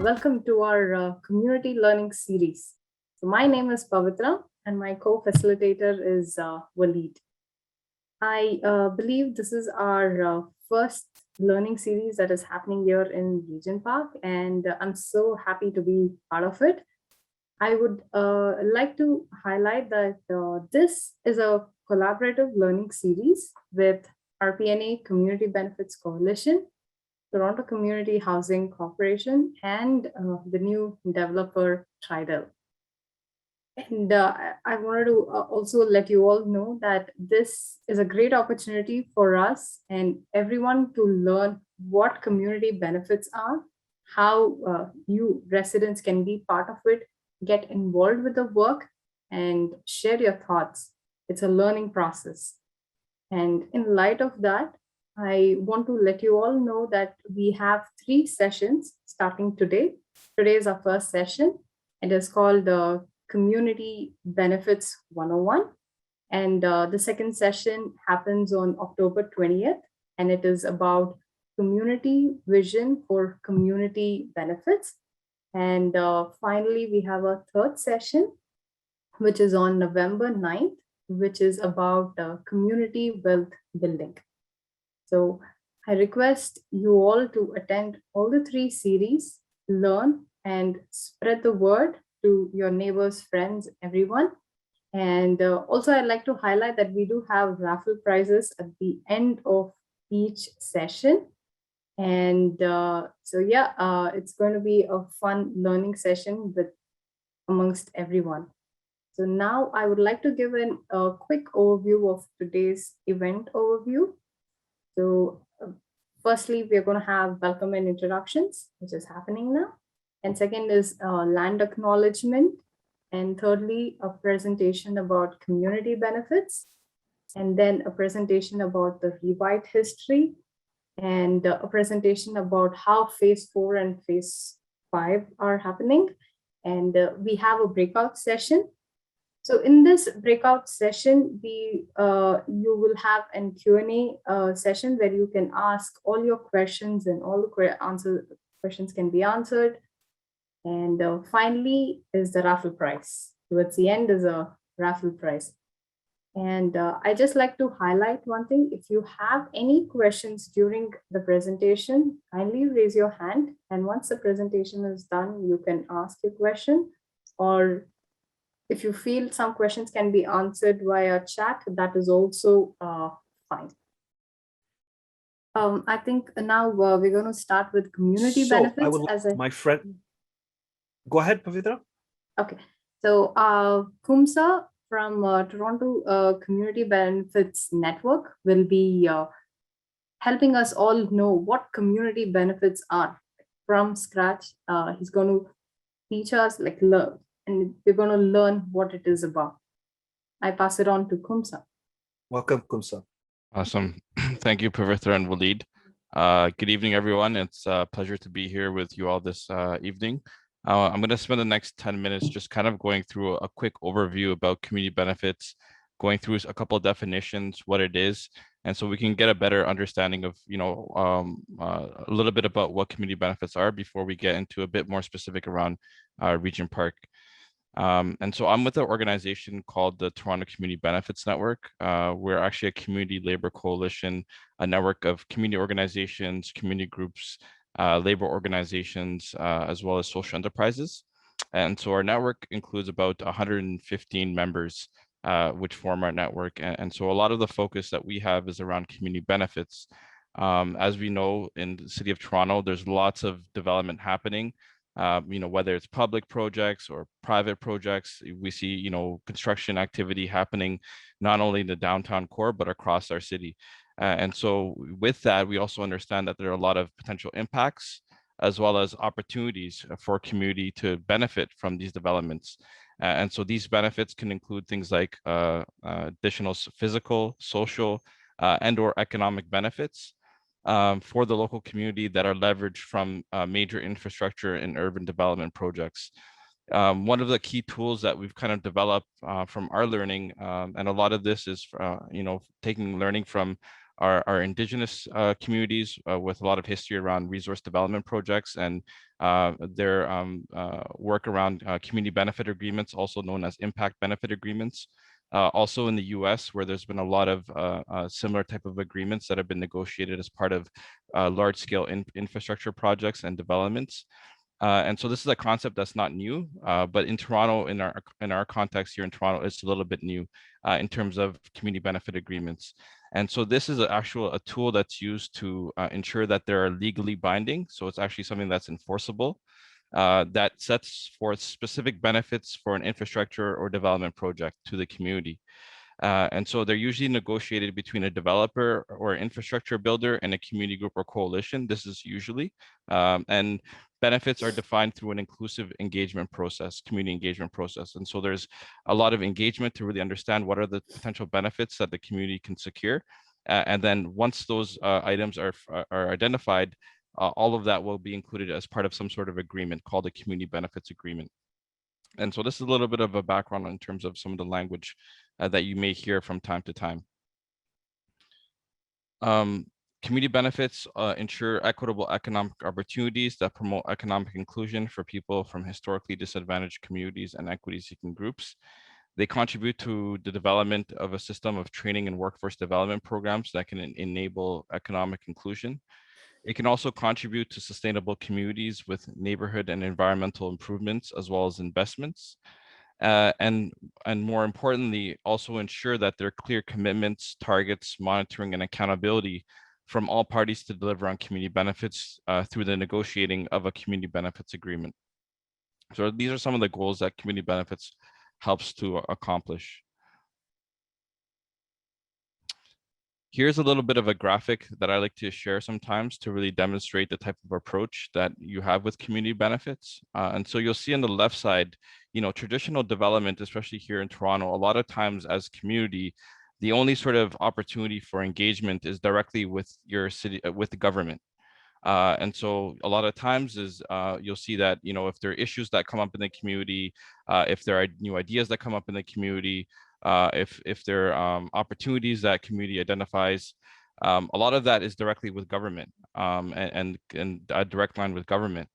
welcome to our community learning series. So my name is Pavitra and my co-facilitator is Waleed. I believe this is our first learning series that is happening here in Regent Park, and I'm so happy to be part of it. I would like to highlight that this is a collaborative learning series with RPNA Community Benefits Coalition, Toronto Community Housing Corporation, and the new developer Tridel. And I wanted to also let you all know that this is a great opportunity for us and everyone to learn what community benefits are, how you residents can be part of it, get involved with the work, and share your thoughts. It's a learning process. And in light of that, I want to let you all know that we have 3 sessions starting today. Today is our first session. It is called the Community Benefits 101. And the second session happens on October 20th. And it is about community vision for community benefits. And finally, we have a third session, which is on November 9th, which is about community wealth building. So I request you all to attend all the 3 series, learn and spread the word to your neighbors, friends, everyone. And also I'd like to highlight that we do have raffle prizes at the end of each session. And so yeah, it's going to be a fun learning session with amongst everyone. So now I would like to give a quick overview of today's event overview. So firstly, we're going to have welcome and introductions, which is happening now. And second is land acknowledgement. And thirdly, a presentation about community benefits. And then a presentation about the rewrite history. And a presentation about how phase 4 and phase 5 are happening. And we have a breakout session. So in this breakout session, you will have an Q&A session where you can ask all your questions and all the questions can be answered. And finally is the raffle prize. Towards the end is a raffle prize. And I just like to highlight one thing. If you have any questions during the presentation, kindly raise your hand. And once the presentation is done, you can ask your question. Or if you feel some questions can be answered via chat, that is also fine. I think now we're going to start with community benefits. My friend, go ahead, Pavitra. Okay, so Kumsa from Toronto Community Benefits Network will be helping us all know what community benefits are from scratch. He's going to teach us and we're going to learn what it is about. I pass it on to Kumsa. Welcome, Kumsa. Awesome. Thank you, Pavitra and Waleed. Good evening, everyone. It's a pleasure to be here with you all this evening. I'm going to spend the next 10 minutes just kind of going through a quick overview about community benefits, going through a couple of definitions, what it is, and so we can get a better understanding of, a little bit about what community benefits are before we get into a bit more specific around Regent Park. And so I'm with an organization called the Toronto Community Benefits Network. We're actually a community labor coalition, a network of community organizations, community groups, labor organizations, as well as social enterprises. And so our network includes about 115 members, which form our network. And so a lot of the focus that we have is around community benefits. As we know, in the city of Toronto, there's lots of development happening. Whether it's public projects or private projects, we see, construction activity happening not only in the downtown core, but across our city. And so with that, we also understand that there are a lot of potential impacts as well as opportunities for community to benefit from these developments. And so these benefits can include things like additional physical, social, and or economic benefits for the local community that are leveraged from major infrastructure and urban development projects. One of the key tools that we've kind of developed from our learning, and a lot of this is, learning from are indigenous communities with a lot of history around resource development projects and their work around community benefit agreements, also known as impact benefit agreements. Also in the US, where there's been a lot of similar type of agreements that have been negotiated as part of large-scale infrastructure projects and developments. And so this is a concept that's not new, but in Toronto, in our context here in Toronto, it's a little bit new in terms of community benefit agreements. And so this is a tool that's used to ensure that they are legally binding. So it's actually something that's enforceable, that sets forth specific benefits for an infrastructure or development project to the community. And so they're usually negotiated between a developer or infrastructure builder and a community group or coalition. This is usually, and benefits are defined through an inclusive engagement process, community engagement process. And so there's a lot of engagement to really understand what are the potential benefits that the community can secure. And then once those items are identified, all of that will be included as part of some sort of agreement called a community benefits agreement. And so this is a little bit of a background in terms of some of the language that you may hear from time to time. Community benefits ensure equitable economic opportunities that promote economic inclusion for people from historically disadvantaged communities and equity-seeking groups. They contribute to the development of a system of training and workforce development programs that can enable economic inclusion. It can also contribute to sustainable communities with neighborhood and environmental improvements, as well as investments. And more importantly, also ensure that there are clear commitments, targets, monitoring, and accountability from all parties to deliver on community benefits through the negotiating of a community benefits agreement. So these are some of the goals that community benefits helps to accomplish. Here's a little bit of a graphic that I like to share sometimes to really demonstrate the type of approach that you have with community benefits. And so you'll see on the left side, traditional development, especially here in Toronto, a lot of times as community, the only sort of opportunity for engagement is directly with your city, with the government. And so a lot of times is you'll see that, if there are issues that come up in the community, if there are new ideas that come up in the community, if there are opportunities that community identifies, a lot of that is directly with government and a direct line with government.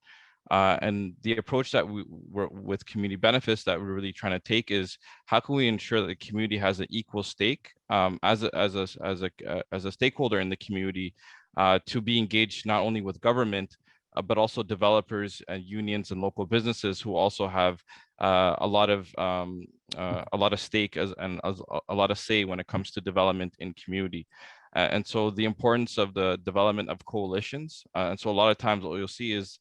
And the approach that we're with community benefits that we're really trying to take is how can we ensure that the community has an equal stake as a stakeholder in the community to be engaged not only with government but also developers and unions and local businesses who also have a lot of stake and a lot of say when it comes to development in community. And so the importance of the development of coalitions. And so a lot of times what you'll see is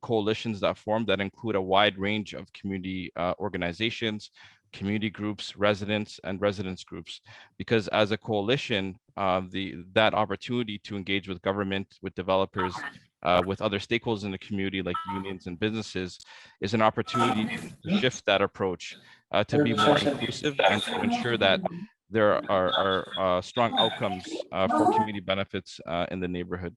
coalitions that form that include a wide range of community organizations, community groups, residents, and residents groups. Because as a coalition, that opportunity to engage with government, with developers, with other stakeholders in the community like unions and businesses is an opportunity to shift that approach to be more inclusive and to ensure that there are strong outcomes for community benefits in the neighborhood.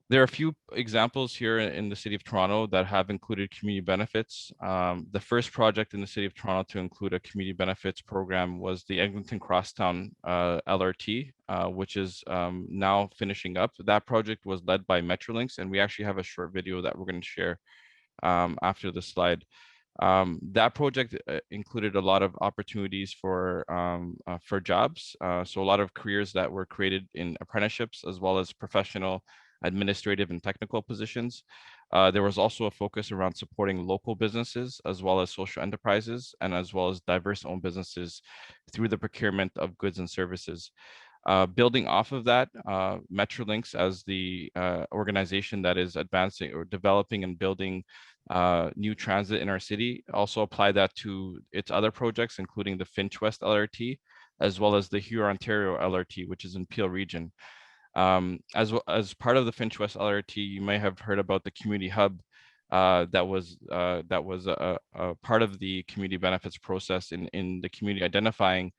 There are a few examples here in the city of Toronto that have included community benefits. The first project in the city of Toronto to include a community benefits program was the Eglinton Crosstown LRT, which is now finishing up. That project was led by Metrolinx, and we actually have a short video that we're going to share after the slide. That project included a lot of opportunities for jobs. So a lot of careers that were created in apprenticeships as well as professional, administrative, and technical positions. There was also a focus around supporting local businesses as well as social enterprises and as well as diverse-owned businesses through the procurement of goods and services. Building off of that, Metrolinx as the organization that is advancing or developing and building new transit in our city also applied that to its other projects, including the Finch West LRT, as well as the Hurontario LRT, which is in Peel Region. As part of the Finch West LRT, you may have heard about the community hub that was a part of the community benefits process in the community identifying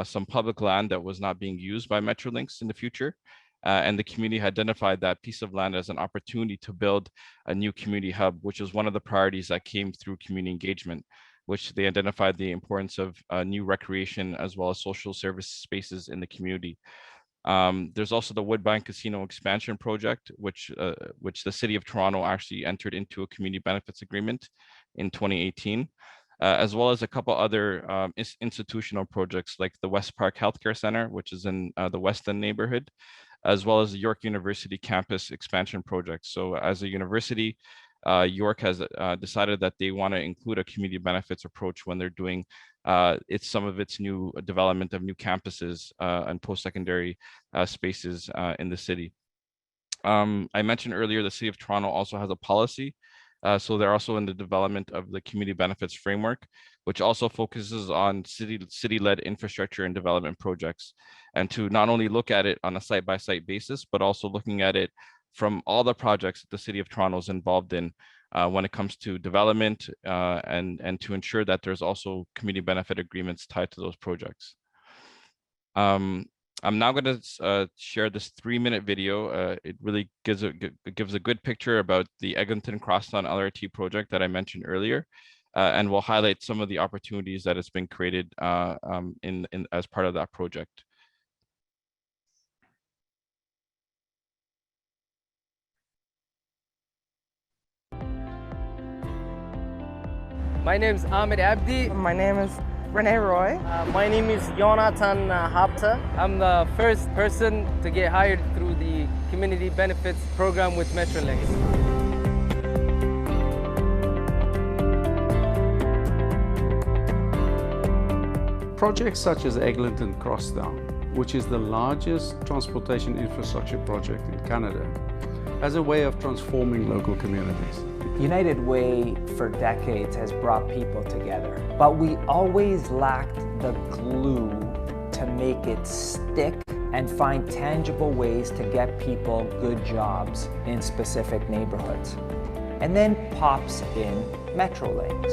some public land that was not being used by Metrolinx in the future. And the community identified that piece of land as an opportunity to build a new community hub, which was one of the priorities that came through community engagement. which they identified the importance of new recreation as well as social service spaces in the community. There's also the Woodbine Casino expansion project, which the City of Toronto actually entered into a community benefits agreement in 2018, as well as a couple other institutional projects like the West Park Healthcare Center, which is in the West End neighborhood, as well as the York University campus expansion project. So as a university, York has decided that they want to include a community benefits approach when they're doing some of its new development of new campuses and post-secondary spaces in the city. I mentioned earlier the City of Toronto also has a policy. So they're also in the development of the community benefits framework, which also focuses on city-led infrastructure and development projects, and to not only look at it on a site-by-site basis, but also looking at it from all the projects that the City of Toronto is involved in when it comes to development and to ensure that there's also community benefit agreements tied to those projects. I'm now going to share this 3-minute video. It really gives a good picture about the Eglinton Crosstown LRT project that I mentioned earlier, and will highlight some of the opportunities that has been created as part of that project. My name is Ahmed Abdi. My name is Renee Roy. My name is Jonathan Hapta. I'm the first person to get hired through the Community Benefits Program with Metrolinx. Projects such as Eglinton Crosstown, which is the largest transportation infrastructure project in Canada, as a way of transforming local communities. United Way for decades has brought people together, but we always lacked the glue to make it stick and find tangible ways to get people good jobs in specific neighborhoods. And then pops in Metrolinx.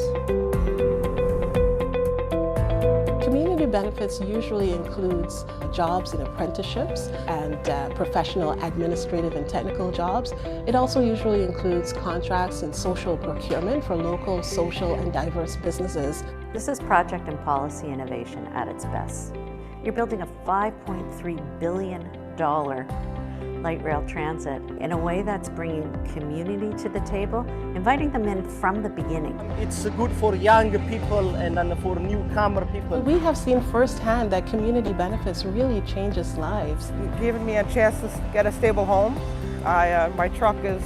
Community benefits usually includes jobs and apprenticeships and professional administrative and technical jobs. It also usually includes contracts and social procurement for local, social, and diverse businesses. This is project and policy innovation at its best. You're building a $5.3 billion light rail transit in a way that's bringing community to the table, inviting them in from the beginning. It's good for young people and for newcomer people. We have seen firsthand that community benefits really changes lives. You've given me a chance to get a stable home. My truck is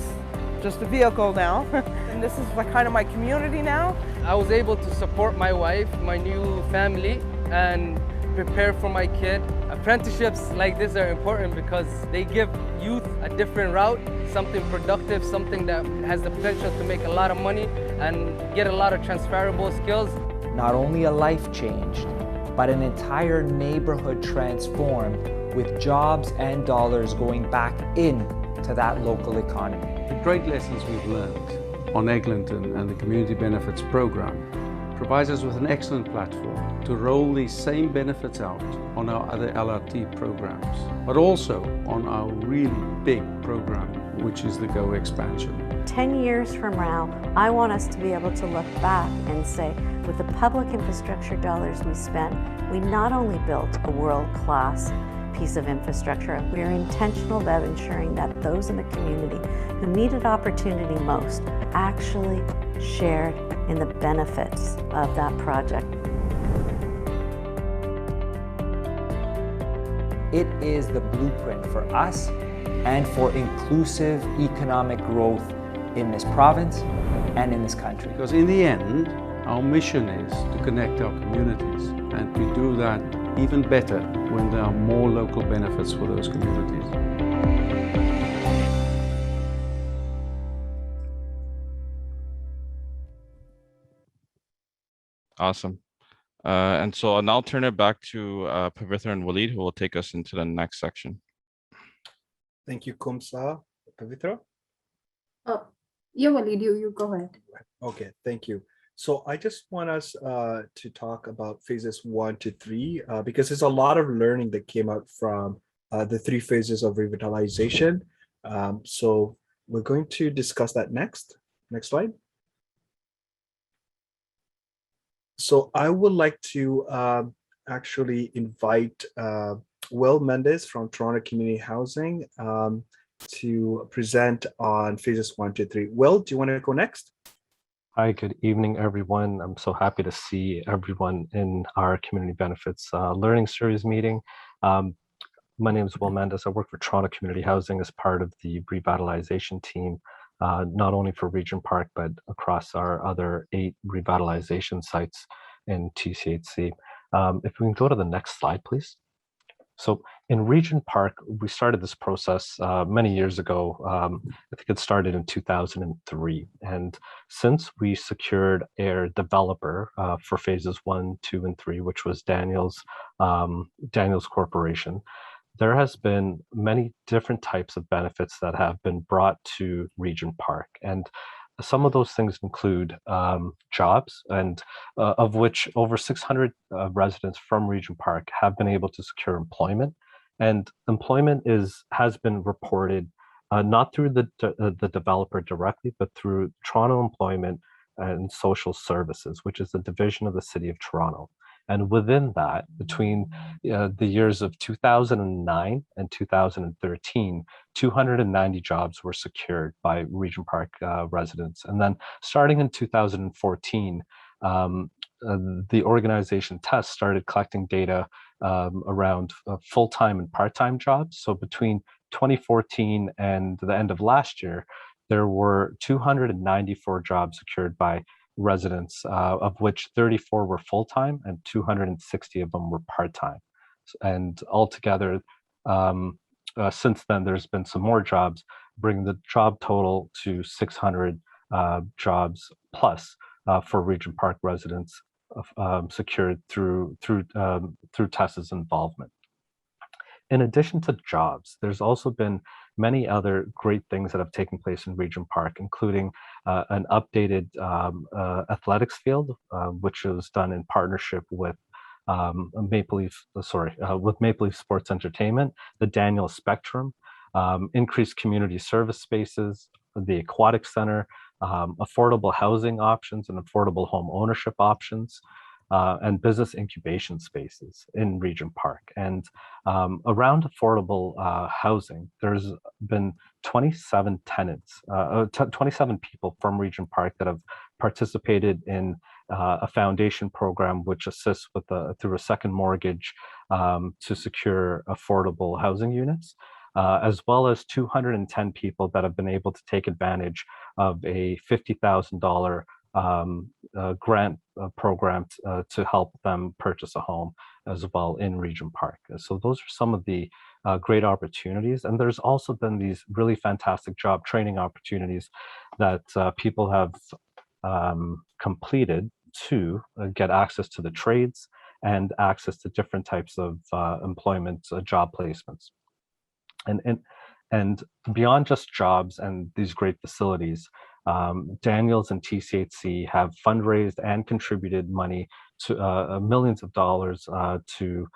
just a vehicle now, and this is kind of my community now. I was able to support my wife, my new family, and prepare for my kid. Apprenticeships like this are important because they give youth a different route, something productive, something that has the potential to make a lot of money and get a lot of transferable skills. Not only a life changed, but an entire neighborhood transformed with jobs and dollars going back into that local economy. The great lessons we've learned on Eglinton and the Community Benefits Program provides us with an excellent platform to roll these same benefits out on our other LRT programs, but also on our really big program, which is the GO expansion. 10 years from now, I want us to be able to look back and say, with the public infrastructure dollars we spent, we not only built a world-class piece of infrastructure, we are intentional about ensuring that those in the community who needed opportunity most actually shared in the benefits of that project. It is the blueprint for us and for inclusive economic growth in this province and in this country. Because in the end, our mission is to connect our communities, and we do that even better when there are more local benefits for those communities. Awesome. And so I'll now turn it back to Pavitra and Waleed, who will take us into the next section. Thank you, Kumsa. Pavitra? Yeah, Waleed, you go ahead. Okay, thank you. So I just want us to talk about phases 1 to 3 because there's a lot of learning that came out from the 3 phases of revitalization. So we're going to discuss that next. Next slide. So I would like to actually invite Will Mendes from Toronto Community Housing to present on phases 1 to 3. Will, do you want to go next? Hi, good evening, everyone. I'm so happy to see everyone in our Community Benefits Learning Series meeting. My name is Will Mendes. I work for Toronto Community Housing as part of the revitalization team, not only for Regent Park, but across our other 8 revitalization sites in TCHC. If we can go to the next slide, please. So in Regent Park, we started this process many years ago. I think it started in 2003. And since we secured a developer for phases 1, 2, and 3, which was Daniel's Corporation, there has been many different types of benefits that have been brought to Regent Park. And some of those things include jobs, and of which over 600 residents from Regent Park have been able to secure employment. And employment has been reported not through the developer directly, but through Toronto Employment and Social Services, which is a division of the City of Toronto. And within that, between the years of 2009 and 2013, 290 jobs were secured by Regent Park residents. And then starting in 2014, the organization TEST started collecting data around full-time and part-time jobs. So between 2014 and the end of last year, there were 294 jobs secured by residents, of which 34 were full-time and 260 of them were part-time. And altogether, since then, there's been some more jobs, bringing the job total to 600 jobs plus for Regent Park residents secured through TES's involvement. In addition to jobs, there's also been many other great things that have taken place in Regent Park, including an updated athletics field, which was done in partnership with Maple Leaf Sports Entertainment, the Daniel Spectrum, increased community service spaces, the Aquatic Center, affordable housing options and affordable home ownership options, and business incubation spaces in Regent Park. And around affordable housing, there's been 27 tenants, 27 people from Regent Park that have participated in a foundation program which assists with through a second mortgage to secure affordable housing units, as well as 210 people that have been able to take advantage of a $50,000 grant program to help them purchase a home as well in Regent Park. So those are some of the great opportunities. And there's also been these really fantastic job training opportunities that people have completed to get access to the trades and access to different types of employment job placements. And beyond just jobs and these great facilities, Daniels and TCHC have fundraised and contributed money to millions of dollars to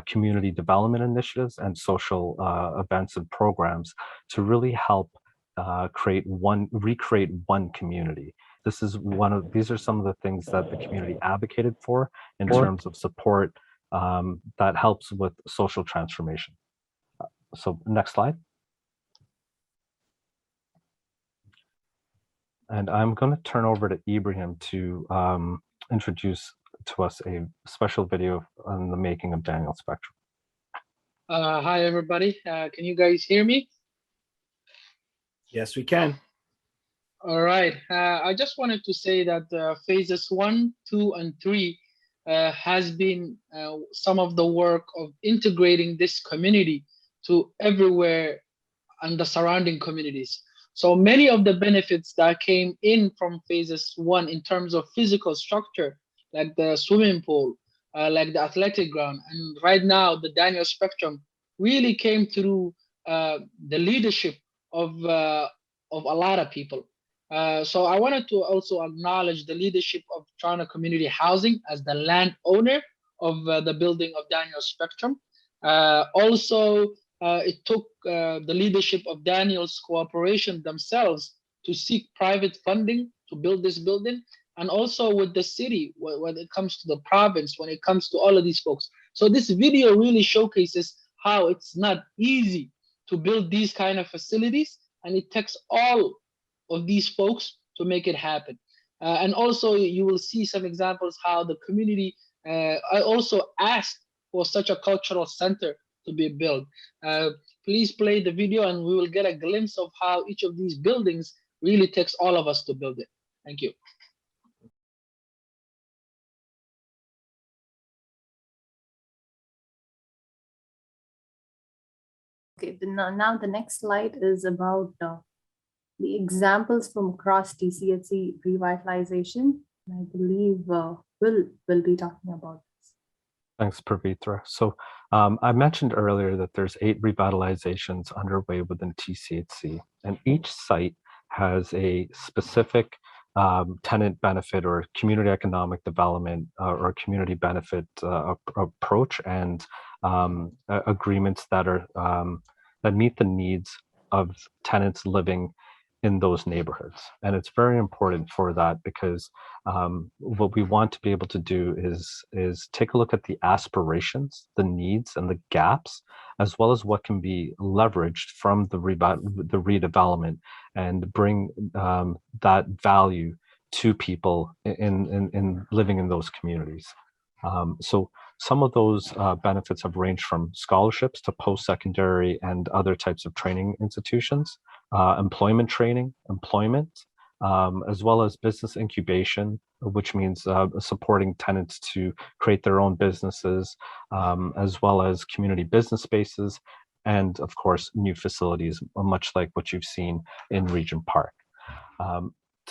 community development initiatives and social events and programs to really help recreate one community. These are some of the things that the community advocated for in terms of support that helps with social transformation. So next slide. And I'm going to turn over to Ibrahim to introduce to us a special video on the making of Daniel Spectrum. Hi, everybody. Can you guys hear me? Yes, we can. All right. I just wanted to say that phases 1, 2, and 3 has been some of the work of integrating this community to everywhere and the surrounding communities. So many of the benefits that came in from phases 1 in terms of physical structure, like the swimming pool, like the athletic ground, and right now the Daniel Spectrum, really came through the leadership of a lot of people. So I wanted to also acknowledge the leadership of Toronto Community Housing as the landowner of the building of Daniel Spectrum. Also, it took the leadership of Daniel's Corporation themselves to seek private funding to build this building, and also with the city when it comes to the province, when it comes to all of these folks. So this video really showcases how it's not easy to build these kind of facilities, and it takes all of these folks to make it happen. And also you will see some examples how the community I also asked for such a cultural center to be built. Please play the video and we will get a glimpse of how each of these buildings really takes all of us to build it. Thank you. Okay, now the next slide is about the examples from across TCHC revitalization. I believe will be talking about this. Thanks, Pavitra. So I mentioned earlier that there's 8 revitalizations underway within TCHC, and each site has a specific tenant benefit or community economic development or community benefit approach and agreements that are that meet the needs of tenants living in those neighborhoods. And it's very important for that because what we want to be able to do is take a look at the aspirations, the needs and the gaps, as well as what can be leveraged from the redevelopment and bring that value to people in living in those communities. So some of those benefits have ranged from scholarships to post-secondary and other types of training institutions, employment training, as well as business incubation, which means supporting tenants to create their own businesses, as well as community business spaces, and of course, new facilities, much like what you've seen in Regent Park.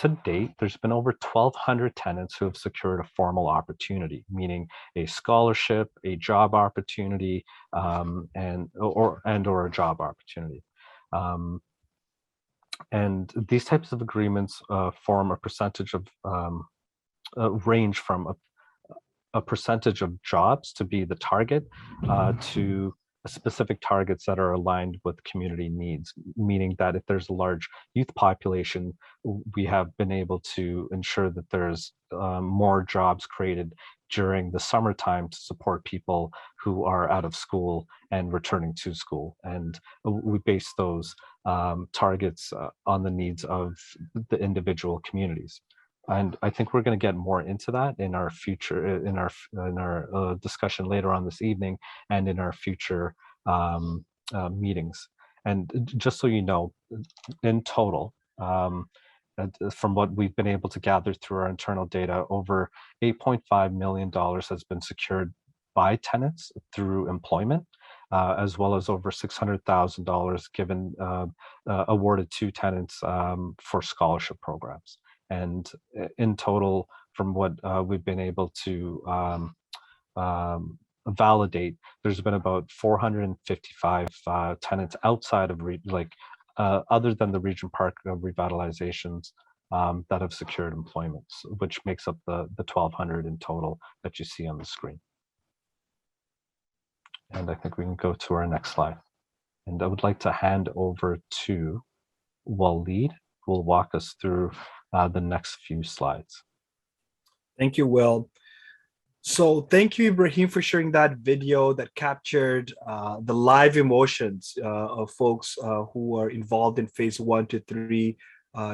To date, there's been over 1,200 tenants who have secured a formal opportunity, meaning a scholarship, a job opportunity, or a job opportunity. And these types of agreements form a percentage of range from a percentage of jobs to be the target to specific targets that are aligned with community needs, meaning that if there's a large youth population, we have been able to ensure that there's more jobs created during the summertime to support people who are out of school and returning to school. And we base those targets on the needs of the individual communities. And I think we're going to get more into that in our future, in our discussion later on this evening, and in our future meetings. And just so you know, in total, from what we've been able to gather through our internal data, over $8.5 million has been secured by tenants through employment, as well as over $600,000 given awarded to tenants for scholarship programs. And in total, from what we've been able to validate, there's been about 455 tenants outside of other than the Regent Park revitalizations that have secured employment, which makes up the 1,200 in total that you see on the screen. And I think we can go to our next slide. And I would like to hand over to Waleed, who will walk us through the next few slides. Thank you, Will. So thank you, Ibrahim, for sharing that video that captured the live emotions of folks who are involved in phase 1 to 3,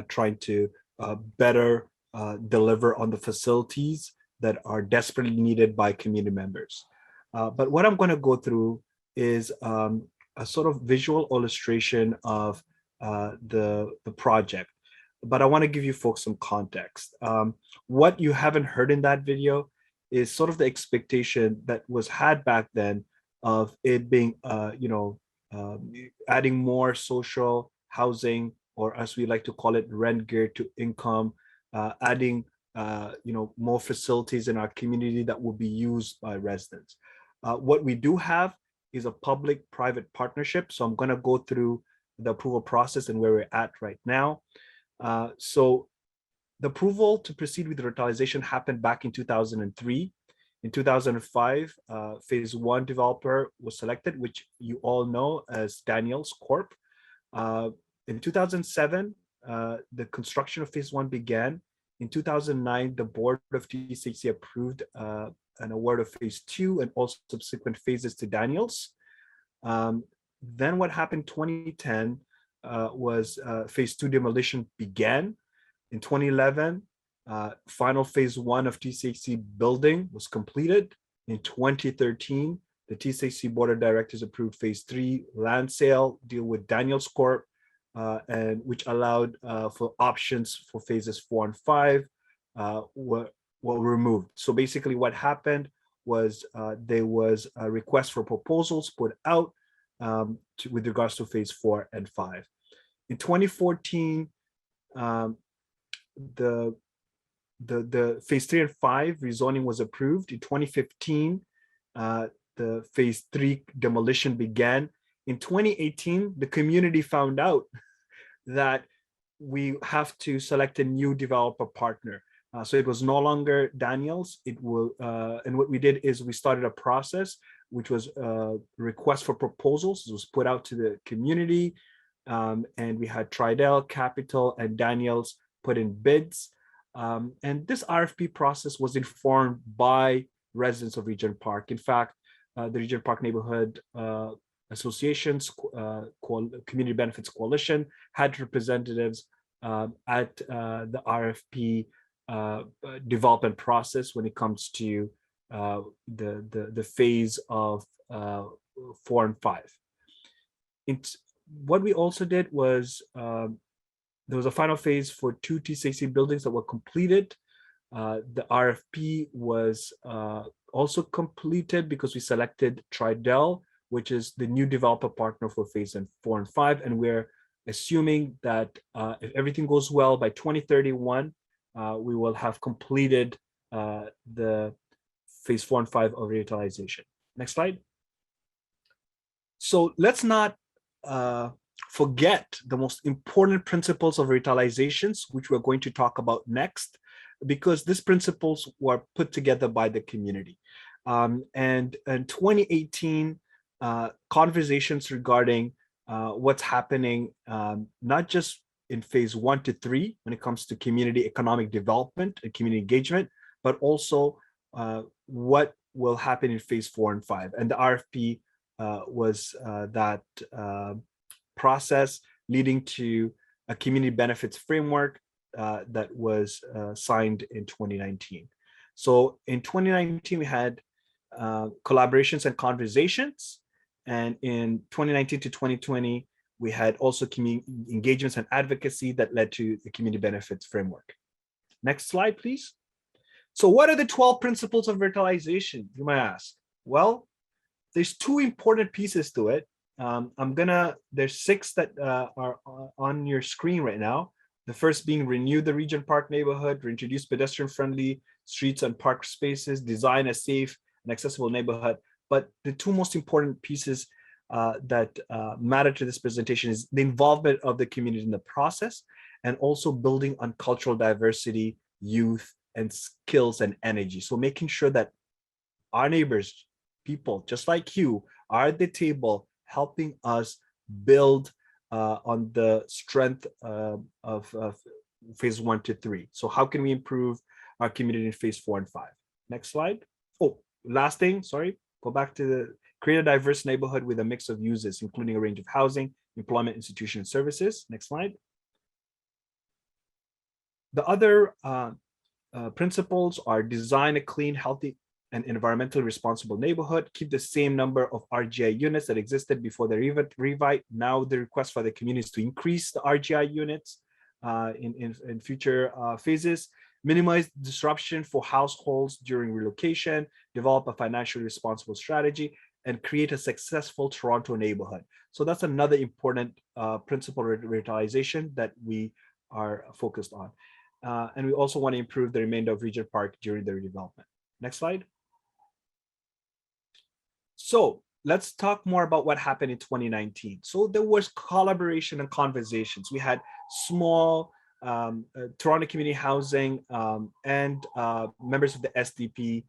trying to better deliver on the facilities that are desperately needed by community members. But what I'm going to go through is a sort of visual illustration of the project. But I want to give you folks some context. What you haven't heard in that video is sort of the expectation that was had back then of it being, adding more social housing, or as we like to call it, rent geared to income, adding, more facilities in our community that will be used by residents. What we do have is a public-private partnership. So I'm going to go through the approval process and where we're at right now. So the approval to proceed with the revitalization happened back in 2003. In 2005, phase 1 developer was selected, which you all know as Daniels Corp. In 2007, the construction of phase 1 began, In 2009, the board of TCHC approved an award of phase 2 and all subsequent phases to Daniels. Then what happened 2010 was phase 2 demolition began. In 2011, final phase 1 of TCHC building was completed. In 2013, the TCHC Board of Directors approved phase 3 land sale deal with Daniels Corp, and which allowed for options for phases 4 and 5 were removed. So basically what happened was there was a request for proposals put out with regards to phase 4 and 5. In 2014, the phase 3 and 5 rezoning was approved. In 2015, the phase 3 demolition began. In 2018, the community found out that we have to select a new developer partner. So it was no longer Daniels. It will, and what we did is we started a process, which was a request for proposals. It was put out to the community, and we had Tridel, Capital, and Daniels put in bids. And this RFP process was informed by residents of Regent Park. In fact, the Regent Park Neighbourhood Association's Community Benefits Coalition had representatives at the RFP development process when it comes to the phase of 4 and 5. What we also did was there was a final phase for 2 TCHC buildings that were completed. The RFP was also completed because we selected Tridel, which is the new developer partner for phase 4 and 5. And we're assuming that if everything goes well, by 2031, we will have completed the phase 4 and 5 of revitalization. Next slide. So let's not forget the most important principles of revitalizations, which we're going to talk about next, because these principles were put together by the community. And in 2018, conversations regarding what's happening, not just in phase 1 to 3 when it comes to community economic development and community engagement, but also what will happen in phase 4 and 5. And the RFP was that process leading to a community benefits framework that was signed in 2019. So in 2019, we had collaborations and conversations. And in 2019 to 2020, we had also community engagements and advocacy that led to the community benefits framework. Next slide, please. So what are the 12 principles of revitalization, you might ask? Well, there's 2 important pieces to it. There's 6 that are on your screen right now. The first being renew the Regent Park neighborhood, reintroduce pedestrian-friendly streets and park spaces, design a safe and accessible neighborhood. But the 2 most important pieces that matter to this presentation is the involvement of the community in the process, and also building on cultural diversity, youth, and skills and energy. So making sure that our neighbors, people just like you, are at the table helping us build on the strength of phase 1 to 3. So how can we improve our community in phase 4 and 5? Next slide. Oh, last thing, sorry. Go back to the create a diverse neighborhood with a mix of uses, including a range of housing, employment, institution, and services. Next slide. The other principles are design a clean, healthy, and environmentally responsible neighborhood, keep the same number of RGI units that existed before the revite. Now the request for the community is to increase the RGI units in future phases, minimize disruption for households during relocation, develop a financially responsible strategy, and create a successful Toronto neighborhood. So that's another important principle of revitalization that we are focused on. And we also want to improve the remainder of Regent Park during the redevelopment. Next slide. So let's talk more about what happened in 2019. So there was collaboration and conversations. We had small Toronto Community Housing and members of the SDP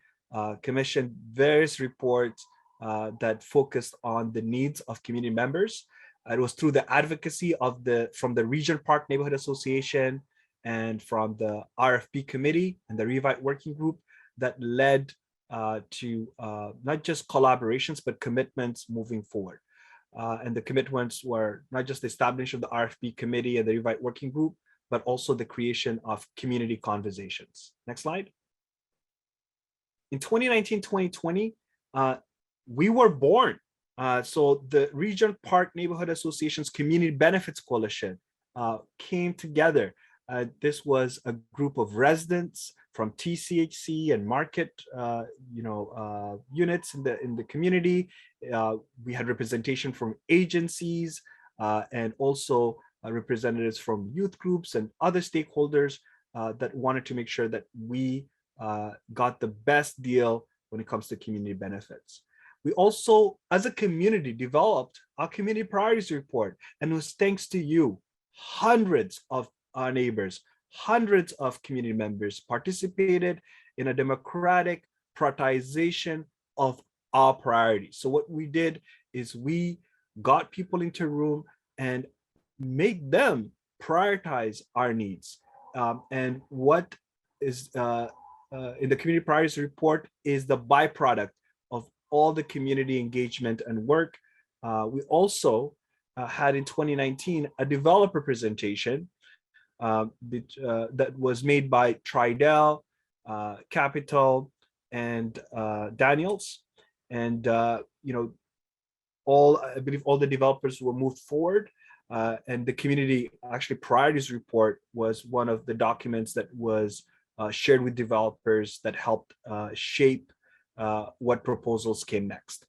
commissioned various reports that focused on the needs of community members. It was through the advocacy of from the Regent Park Neighbourhood Association and from the RFP committee and the Revite working group that led to not just collaborations, but commitments moving forward. And the commitments were not just the establishment of the RFP committee and the Revite working group, but also the creation of community conversations. Next slide. In 2019, 2020, we were born. So the Regent Park Neighbourhood Association's Community Benefits Coalition came together. This was a group of residents from TCHC and market, units in the community. We had representation from agencies and also representatives from youth groups and other stakeholders that wanted to make sure that we got the best deal when it comes to community benefits. We also, as a community, developed our community priorities report, and it was thanks to you. Hundreds of our neighbors, hundreds of community members participated in a democratic prioritization of our priorities. So what we did is we got people into a room and made them prioritize our needs. And what is in the community priorities report is the byproduct of all the community engagement and work. We also had in 2019 a developer presentation that was made by Tridel, Capital, and Daniels, and I believe all the developers were moved forward, and the community actually priorities report was one of the documents that was shared with developers that helped shape what proposals came next.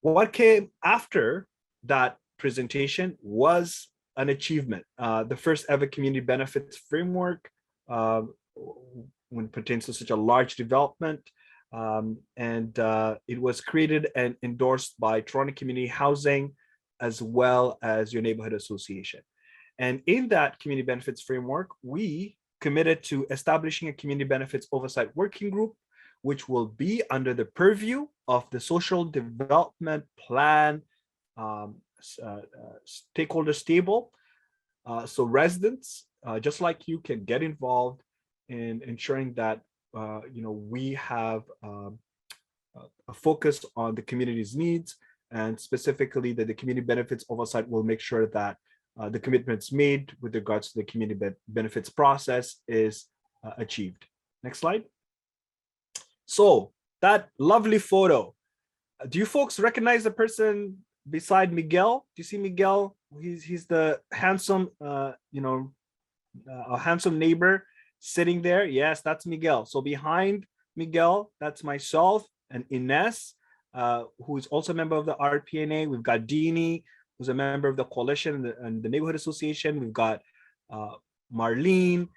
What came after that presentation was an achievement. The first ever community benefits framework when it pertains to such a large development. It was created and endorsed by Toronto Community Housing as well as your neighborhood association. And in that community benefits framework, we committed to establishing a community benefits oversight working group, which will be under the purview of the social development plan stakeholder stable. So residents, just like you, can get involved in ensuring that we have a focus on the community's needs, and specifically that the community benefits oversight will make sure that the commitments made with regards to the community benefits process is achieved. Next slide. So that lovely photo, do you folks recognize the person beside Miguel? Do you see Miguel? He's the handsome, a handsome neighbor sitting there. Yes, that's Miguel. So behind Miguel, that's myself and Ines, who is also a member of the RPNA. We've got Dini, who's a member of the coalition and the neighborhood association. We've got Marlene.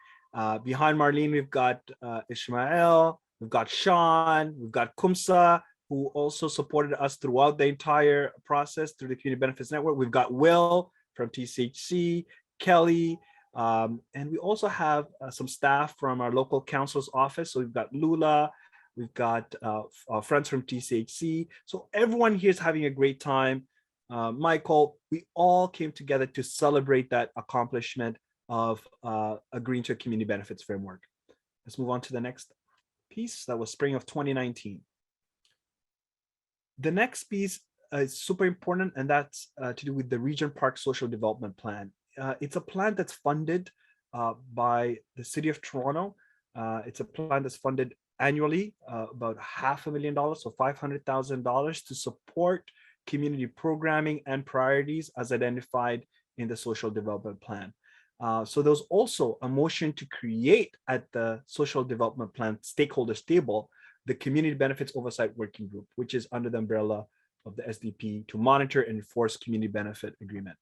Behind Marlene, we've got Ishmael. We've got Sean. We've got Kumsa, who also supported us throughout the entire process through the Community Benefits Network. We've got Will from TCHC, Kelly, and we also have some staff from our local council's office. So we've got Lula, we've got our friends from TCHC. So everyone here is having a great time. Michael, we all came together to celebrate that accomplishment of agreeing to a community benefits framework. Let's move on to the next piece. That was spring of 2019. The next piece is super important, and that's to do with the Regent Park Social Development Plan. It's a plan that's funded by the City of Toronto. It's a plan that's funded annually, about $500,000, so $500,000 to support community programming and priorities as identified in the Social Development Plan. So there was also a motion to create at the Social Development Plan stakeholders table the Community Benefits Oversight Working Group, which is under the umbrella of the SDP to monitor and enforce community benefit agreement.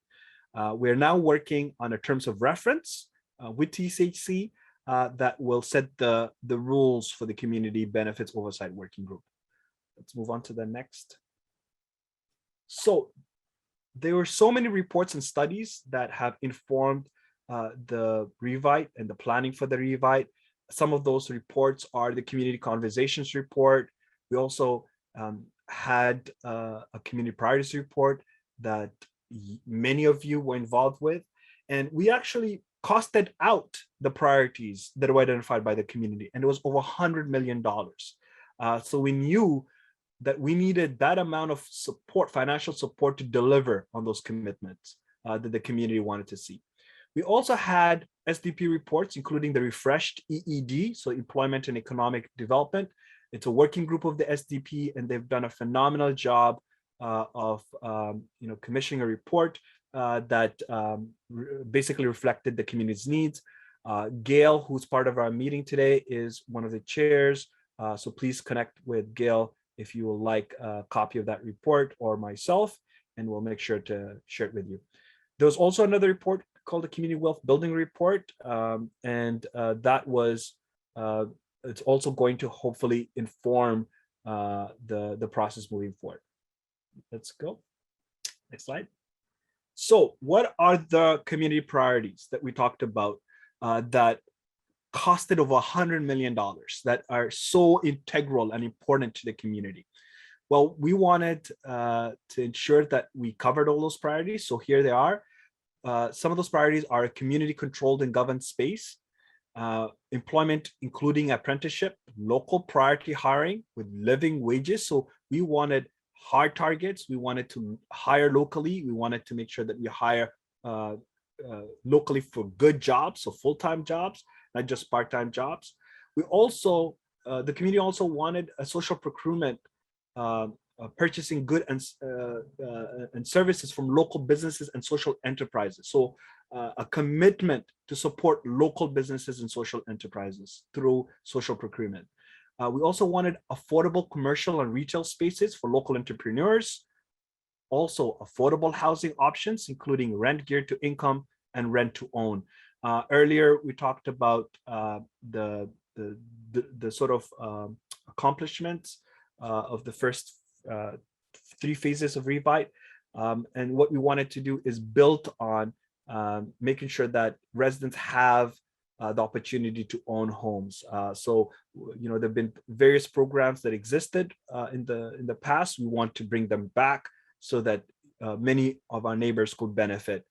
We're now working on a terms of reference with TCHC that will set the rules for the Community Benefits Oversight Working Group. Let's move on to the next. So there were so many reports and studies that have informed the Revite and the planning for the Revite. Some of those reports are the Community Conversations report. We also had a Community Priorities report that many of you were involved with. And we actually costed out the priorities that were identified by the community, and it was over $100 million. So we knew that we needed that amount of support, financial support, to deliver on those commitments that the community wanted to see. We also had SDP reports, including the refreshed EED, so Employment and Economic Development. It's a working group of the SDP, and they've done a phenomenal job of commissioning a report that basically reflected the community's needs. Gail, who's part of our meeting today, is one of the chairs. So please connect with Gail if you would like a copy of that report, or myself, and we'll make sure to share it with you. There was also another report called the Community Wealth Building Report, and that was, it's also going to hopefully inform the process moving forward. Let's go. Next slide. So what are the community priorities that we talked about that costed over $100 million, that are so integral and important to the community? Well, we wanted to ensure that we covered all those priorities. So here they are. Some of those priorities are community controlled and governed space, employment, including apprenticeship, local priority hiring with living wages. So we wanted hard targets. We wanted to hire locally. We wanted to make sure that we hire locally for good jobs, so full-time jobs, not just part-time jobs. We also, the community also wanted a social procurement, purchasing goods and services from local businesses and social enterprises. So a commitment to support local businesses and social enterprises through social procurement. We also wanted affordable commercial and retail spaces for local entrepreneurs. Also affordable housing options, including rent geared to income and rent to own. Earlier, we talked about the sort of accomplishments of the first 3 phases of Revite. And what we wanted to do is build on making sure that residents have the opportunity to own homes. So, there've been various programs that existed in the past. We want to bring them back so that many of our neighbors could benefit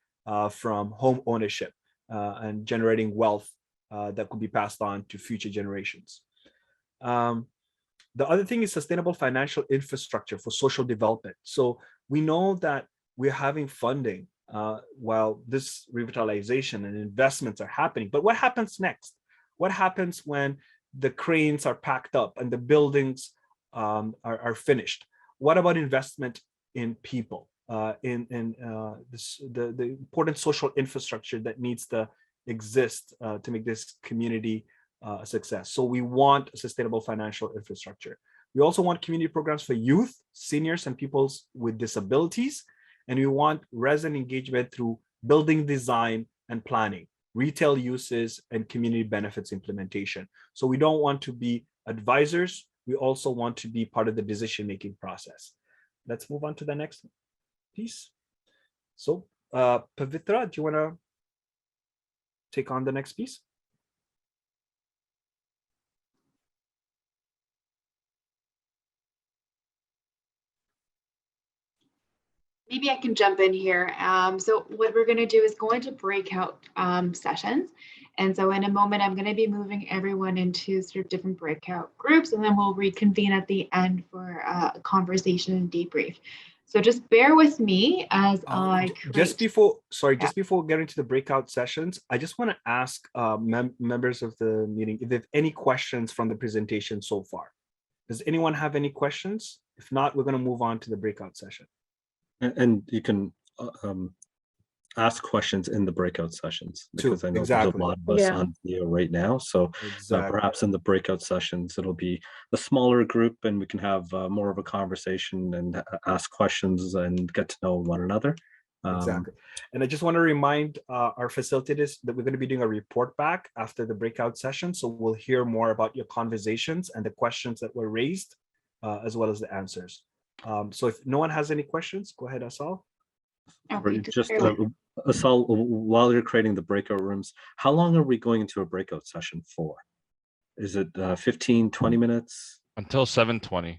from home ownership and generating wealth that could be passed on to future generations. The other thing is sustainable financial infrastructure for social development. So we know that we're having funding while this revitalization and investments are happening. But what happens next? What happens when the cranes are packed up and the buildings are finished? What about investment in people, the important social infrastructure that needs to exist to make this community a success? So we want a sustainable financial infrastructure. We also want community programs for youth, seniors, and people with disabilities. And we want resident engagement through building design and planning, retail uses, and community benefits implementation. So we don't want to be advisors. We also want to be part of the decision-making process. Let's move on to the next piece. So Pavitra, do you want to take on the next piece? Maybe I can jump in here. So what we're going to do is go into breakout sessions. And so in a moment, I'm going to be moving everyone into sort of different breakout groups, and then we'll reconvene at the end for a conversation and debrief. So just bear with me as I create. Just before getting to the breakout sessions, I just want to ask members of the meeting if they have any questions from the presentation so far. Does anyone have any questions? If not, we're going to move on to the breakout session. And you can ask questions in the breakout sessions, because I know there's a lot of us on video right now. So perhaps in the breakout sessions, it'll be a smaller group and we can have more of a conversation and ask questions and get to know one another. Exactly. And I just want to remind our facilitators that we're going to be doing a report back after the breakout session. So we'll hear more about your conversations and the questions that were raised, as well as the answers. So if no one has any questions, go ahead, Asal. Okay, just Asal, while you're creating the breakout rooms, how long are we going into a breakout session for? Is it 15, 20 minutes? Until 7:20.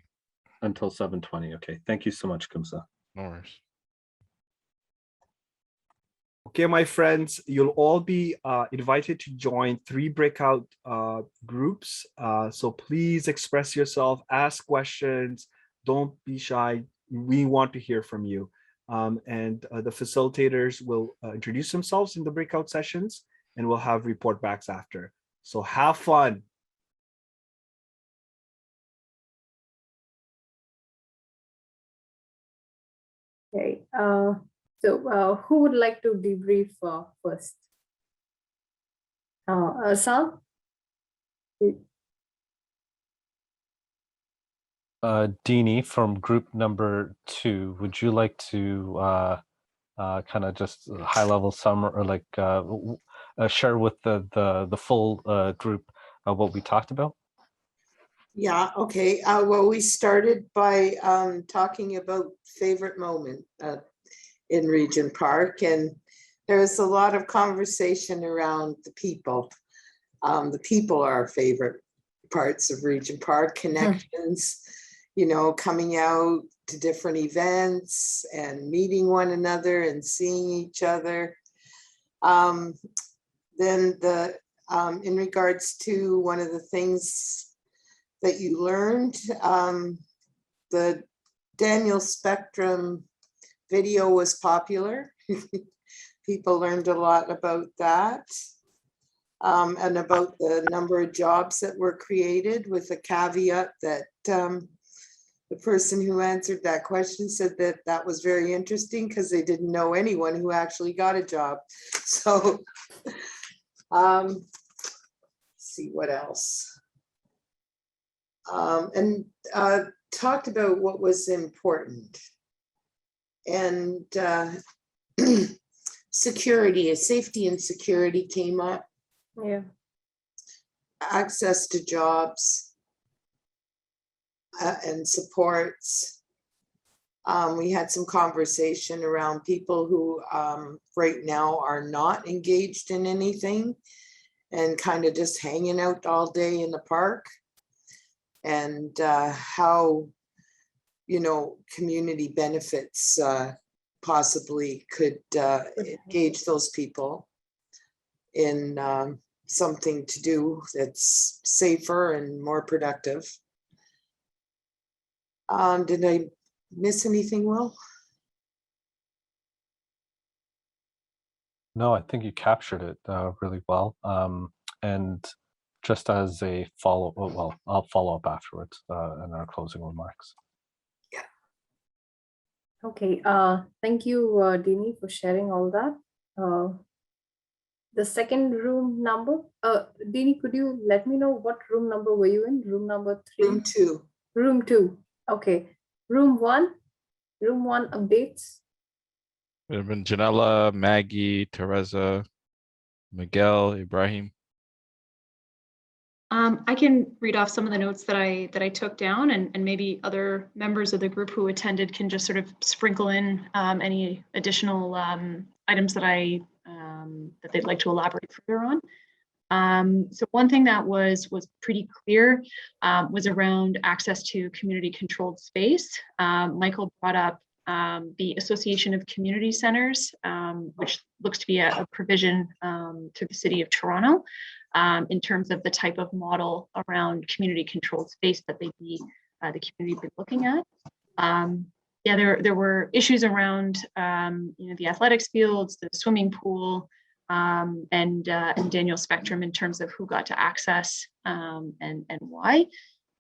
Until 7:20. Okay. Thank you so much, Kumsa. No worries. Okay, my friends, you'll all be invited to join 3 breakout groups. So please express yourself, ask questions, don't be shy. We want to hear from you. And the facilitators will introduce themselves in the breakout sessions, and we'll have report backs after. So have fun. Okay. So who would like to debrief first? Sal? Dini from group number 2, would you like to kind of just high level sum or like share with the full group what we talked about? Yeah, okay. Well, we started by talking about favorite moment in Regent Park, and there was a lot of conversation around the people. The people are our favorite parts of Regent Park, connections, you know, coming out to different events and meeting one another and seeing each other. Then in regards to one of the things that you learned, the Daniel Spectrum video was popular. People learned a lot about that, and about the number of jobs that were created, with a caveat that the person who answered that question said that that was very interesting because they didn't know anyone who actually got a job. So let's see what else. And talked about what was important, and security, safety and security came up. Yeah. Access to jobs and supports. We had some conversation around people who right now are not engaged in anything and kind of just hanging out all day in the park, and how, you know, community benefits possibly could engage those people in something to do that's safer and more productive. Did I miss anything, Will? No, I think you captured it really well. And just as a follow, well, I'll follow up afterwards in our closing remarks. Okay. Thank you, Dini, for sharing all that. The second room number, Dini, could you let me know what room number were you in? Room number 3? Room 2. Room 2. Okay. Room 1. Room 1 updates. There have been Janella, Maggie, Teresa, Miguel, Ibrahim. I can read off some of the notes that I took down, and maybe other members of the group who attended can just sort of sprinkle in any additional items that that they'd like to elaborate further on. So one thing that was pretty clear was around access to community controlled space. Michael brought up the Association of Community Centers, which looks to be a provision to the City of Toronto in terms of the type of model around community controlled space that the community be looking at. Yeah, there were issues around you know, the athletics fields, the swimming pool, and Daniel Spectrum in terms of who got to access and why.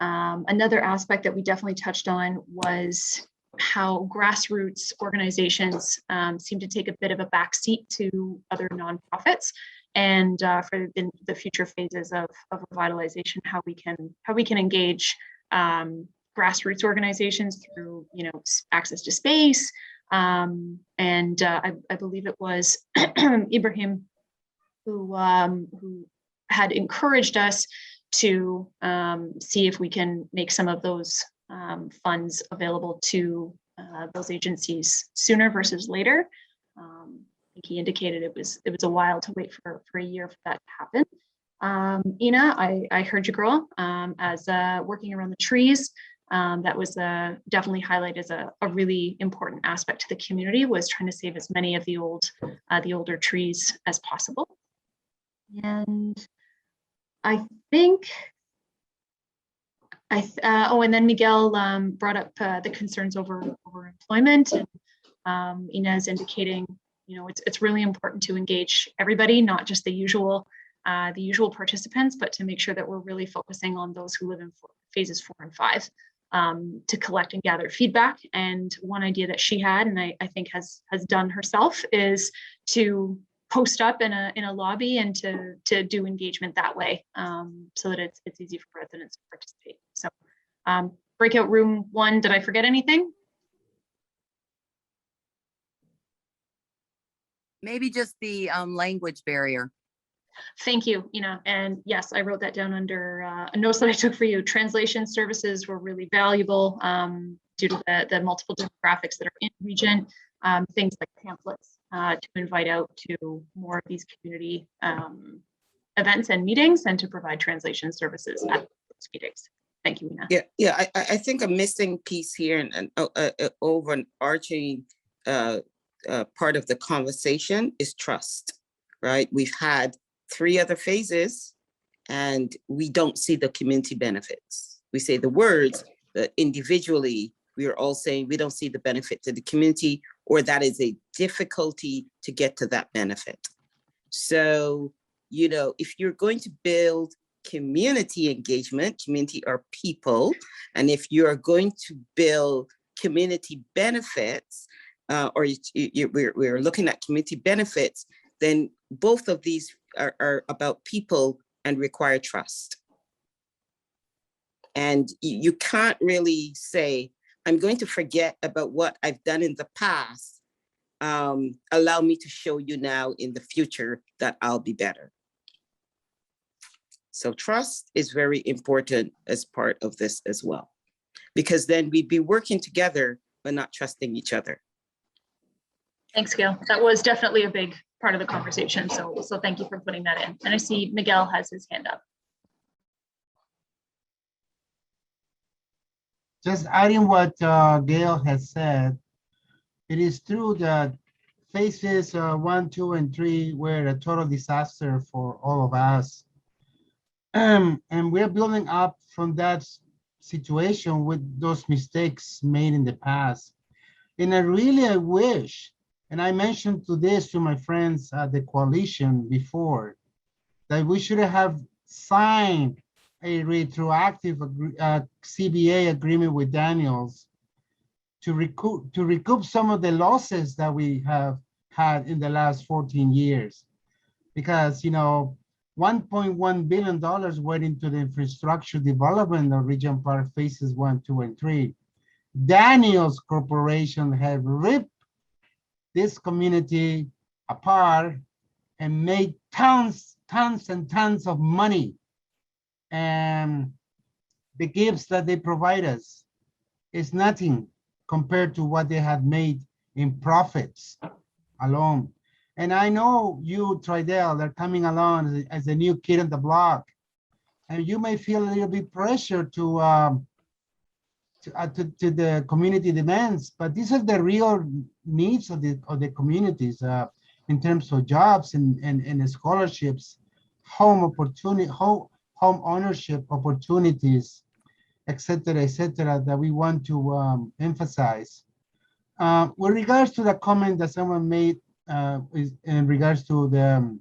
Another aspect that we definitely touched on was how grassroots organizations seem to take a bit of a backseat to other nonprofits, and for the future phases of revitalization, how we can engage grassroots organizations through, you know, access to space. And I believe it was Ibrahim who had encouraged us to see if we can make some of those funds available to those agencies sooner versus later. I think he indicated it was a while to wait for a year for that to happen. Ina, I heard you, girl, as working around the trees. that was definitely highlighted as a really important aspect to the community, was trying to save as many of the older trees as possible. And I think, and then Miguel brought up the concerns over employment, and Inez indicating, it's really important to engage everybody, not just the usual participants, but to make sure that we're really focusing on those who live in phases 4 and 5, to collect and gather feedback. And one idea that she had, and I think has done herself, is to post up in a lobby and to do engagement that way, so that it's easy for residents to participate. So breakout room 1, did I forget anything? Maybe just the language barrier. Thank you, Ina. And yes, I wrote that down under a note that I took for you. Translation services were really valuable due to the multiple demographics that are in region. Things like pamphlets to invite out to more of these community events and meetings, and to provide translation services at those meetings. Thank you, Ina. Yeah. I think a missing piece here, and overarching part of the conversation is trust, right? We've had 3 other phases and we don't see the community benefits. We say the words, but individually, we are all saying we don't see the benefit to the community, or that is a difficulty to get to that benefit. So, if you're going to build community engagement, community are people, and if you're going to build community benefits, we're looking at community benefits, then both of these are about people and require trust. And you can't really say, I'm going to forget about what I've done in the past. Allow me to show you now in the future that I'll be better. So trust is very important as part of this as well, because then we'd be working together, but not trusting each other. Thanks, Gail. That was definitely a big part of the conversation. So thank you for putting that in. And I see Miguel has his hand up. Just adding what Gail has said, it is true that phases 1, 2, and 3 were a total disaster for all of us. And we're building up from that situation with those mistakes made in the past. And I wish, and I mentioned to my friends at the coalition before, that we should have signed a retroactive CBA agreement with Daniels to recoup some of the losses that we have had in the last 14 years. Because, $1.1 billion went into the infrastructure development of Regent Park phases 1, 2, and 3. Daniels Corporation have ripped this community apart and made tons and tons of money. And the gifts that they provide us is nothing compared to what they had made in profits alone. And I know you, Tridel, are coming along as a new kid on the block, and you may feel a little bit pressure to the community demands, but these are the real needs of the communities in terms of jobs and scholarships, home opportunity, home ownership opportunities, et cetera, that we want to emphasize. With regards to the comment that someone made in regards to the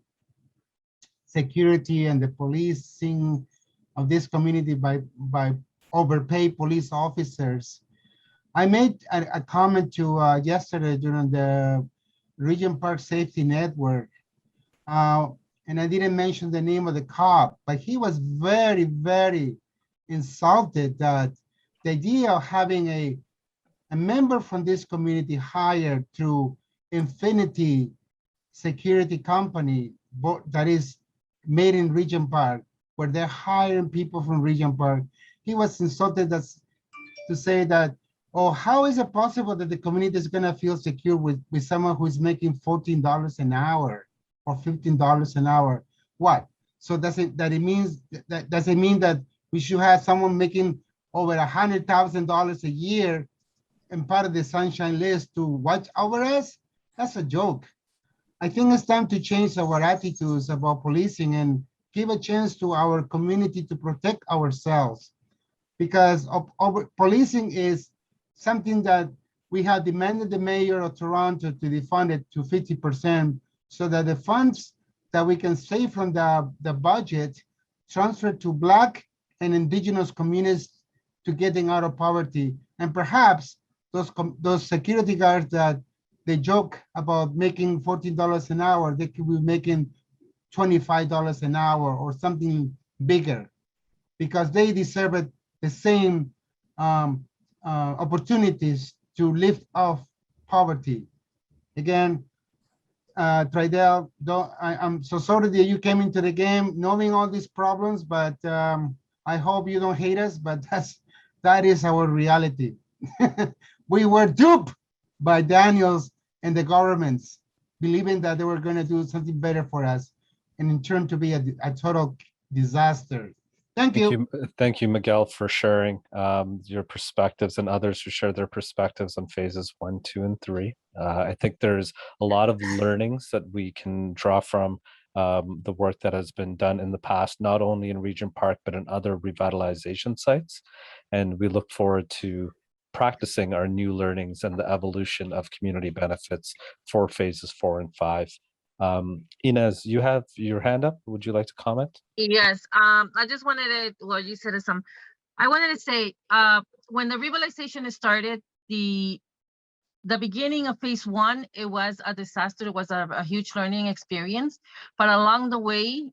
security and the policing of this community by overpaid police officers, I made a comment to yesterday during the Regent Park Safety Network, and I didn't mention the name of the cop, but he was very, very insulted that the idea of having a member from this community hired through Infinity Security Company that is made in Regent Park, where they're hiring people from Regent Park. He was insulted to say that, oh, how is it possible that the community is gonna feel secure with someone who's making $14 an hour or $15 an hour? What? So does it mean that we should have someone making over $100,000 a year and part of the Sunshine List to watch over us, that's a joke. I think it's time to change our attitudes about policing and give a chance to our community to protect ourselves, because policing is something that we have demanded the mayor of Toronto to defund it to 50% so that the funds that we can save from the budget transfer to Black and Indigenous communities to getting out of poverty. And perhaps those security guards that they joke about making $14 an hour, they could be making $25 an hour or something bigger, because they deserve it, the same opportunities to lift off poverty. Again, Tridel, I'm so sorry that you came into the game knowing all these problems, but I hope you don't hate us, but that is our reality. We were duped by Daniels and the governments, believing that they were going to do something better for us, and in turn to be a total disaster. Thank you. Thank you, Miguel, for sharing your perspectives, and others who share their perspectives on phases 1, 2, and 3. I think there's a lot of learnings that we can draw from the work that has been done in the past, not only in Regent Park, but in other revitalization sites. And we look forward to practicing our new learnings and the evolution of community benefits for phases 4 and 5. Inez, you have your hand up. Would you like to comment? Yes, I just wanted to, well, you said some, I wanted to say, when the revitalization started, the beginning of phase 1, it was a disaster. It was a huge learning experience, but along the way,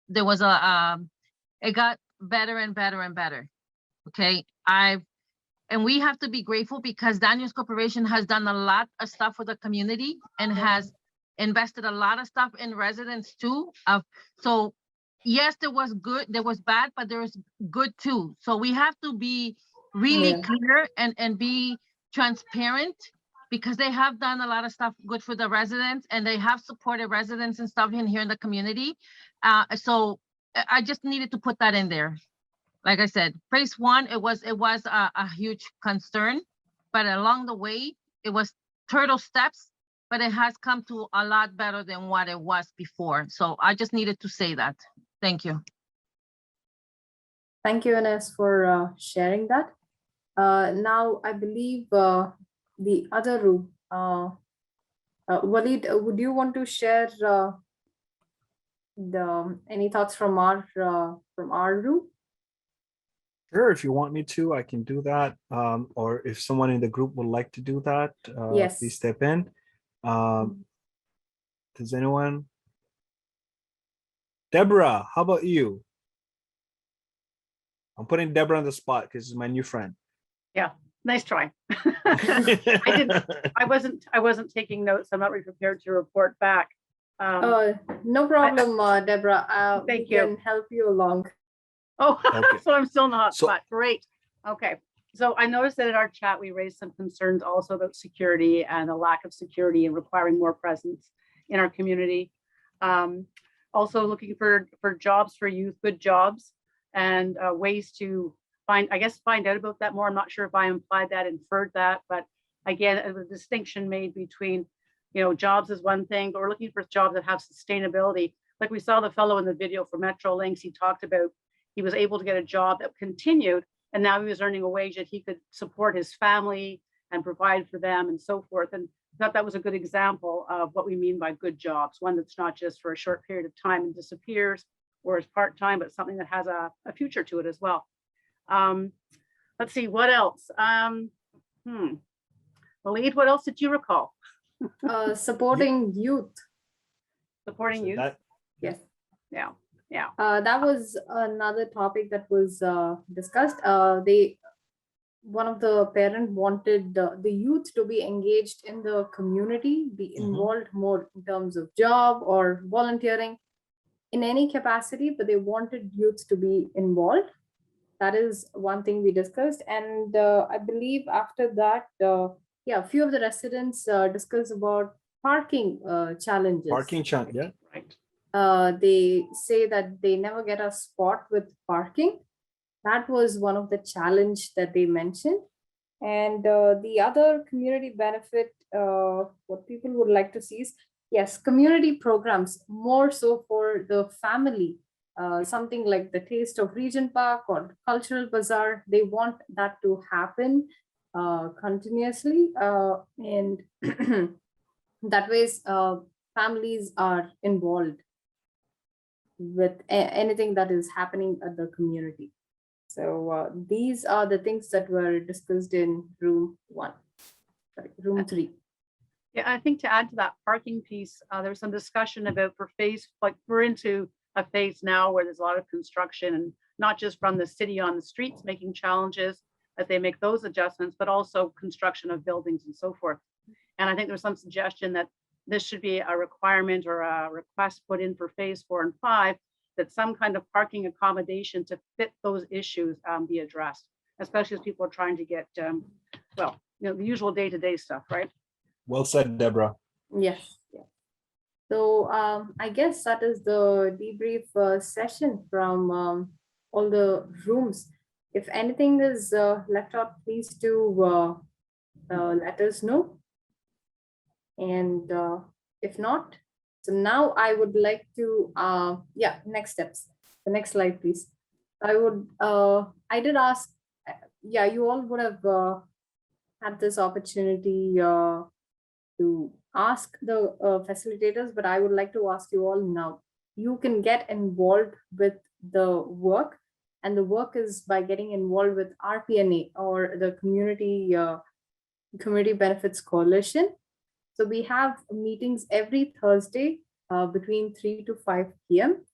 there was it got better and better and better. Okay, and we have to be grateful because Daniels Corporation has done a lot of stuff for the community and has invested a lot of stuff in residents too. So yes, there was good, there was bad, but there was good too. So we have to be really clear and be transparent, because they have done a lot of stuff good for the residents, and they have supported residents and stuff in here in the community. So I just needed to put that in there. Like I said, phase 1, it was a huge concern, but along the way, it was turtle steps, but it has come to a lot better than what it was before. So I just needed to say that. Thank you. Thank you, Ines, for sharing that. Now, I believe the other room, Walid, would you want to share any thoughts from our room? Sure, if you want me to, I can do that. Or if someone in the group would like to do that, yes, please step in. Does anyone? Deborah, how about you? I'm putting Deborah on the spot because she's my new friend. Yeah, nice try. I wasn't taking notes. I'm not really prepared to report back. No problem, Deborah. Thank we you. Can help you along. Oh, Okay. so I'm still in the hot So- spot. Great. Okay. So I noticed that in our chat, we raised some concerns also about security and a lack of security and requiring more presence in our community. Also looking for jobs for youth, good jobs, and ways to find out about that more. I'm not sure if I implied that, inferred that, but again, the distinction made between, jobs is one thing, but we're looking for jobs that have sustainability. Like we saw the fellow in the video for Metrolinx, he talked about he was able to get a job that continued, and now he was earning a wage that he could support his family and provide for them and so forth. And I thought that was a good example of what we mean by good jobs, one that's not just for a short period of time and disappears or is part-time, but something that has a future to it as well. Let's see, what else? Walid, what else did you recall? Supporting youth. Supporting youth? Yes. Yeah. Yeah. That was another topic that was discussed. One of the parents wanted the youth to be engaged in the community, be involved more in terms of job or volunteering in any capacity, but they wanted youth to be involved. That is one thing we discussed. And I believe after that, a few of the residents discussed about parking challenges. Parking challenge, yeah. Right. They say that they never get a spot with parking. That was one of the challenge that they mentioned. And the other community benefit, what people would like to see is, yes, community programs, more so for the family, something like the Taste of Regent Park or Cultural Bazaar. They want that to happen continuously. And that ways, families are involved with anything that is happening at the community. So these are the things that were discussed in room 3. Yeah, I think to add to that parking piece, there was some discussion about for phase, like we're into a phase now where there's a lot of construction, and not just from the city on the streets making challenges as they make those adjustments, but also construction of buildings and so forth. And I think there's some suggestion that this should be a requirement or a request put in for phase 4 and 5, that some kind of parking accommodation to fit those issues be addressed, especially as people are trying to get, well, the usual day-to-day stuff, right? Well said, Deborah. Yes. So I guess that is the debrief session from all the rooms. If anything is left out, please do let us know. And if not, so now I would like to, next steps. The next slide, please. I did ask, you all would have had this opportunity to ask the facilitators, but I would like to ask you all now. You can get involved with the work, and the work is by getting involved with RPNA, or the Community Benefits Coalition. So we have meetings every Thursday between 3 to 5 p.m.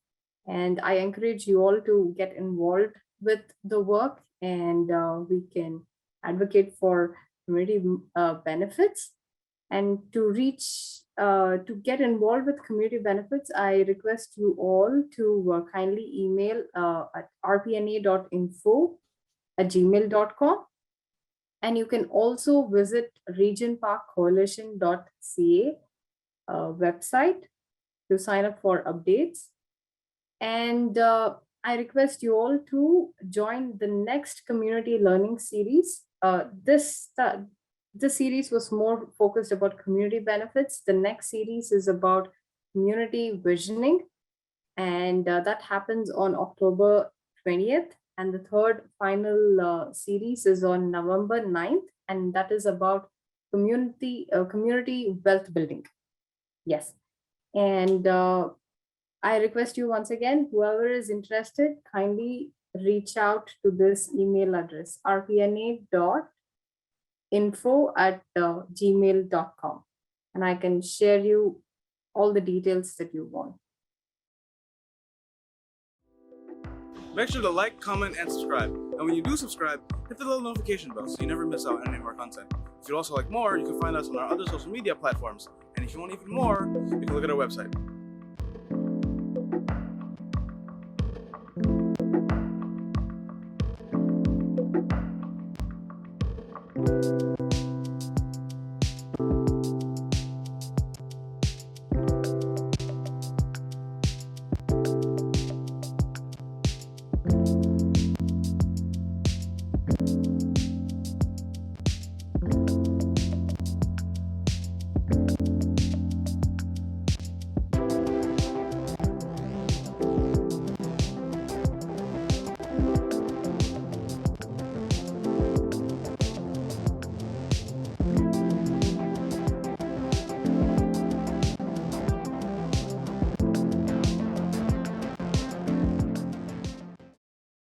And I encourage you all to get involved with the work, and we can advocate for community benefits. And to get involved with community benefits, I request you all to kindly email at rpna.info@gmail.com. And you can also visit regentparkcoalition.ca website to sign up for updates. And I request you all to join the next community learning series. This series was more focused about community benefits. The next series is about community visioning, and that happens on October 20th. And the third final series is on November 9th, and that is about community wealth building. Yes. And I request you once again, whoever is interested, kindly reach out to this email address, rpna.info@gmail.com, and I can share you all the details that you want. Make sure to like, comment, and subscribe. And when you do subscribe, hit the little notification bell so you never miss out on any of our content. If you'd also like more, you can find us on our other social media platforms. And if you want even more, you can look at our website.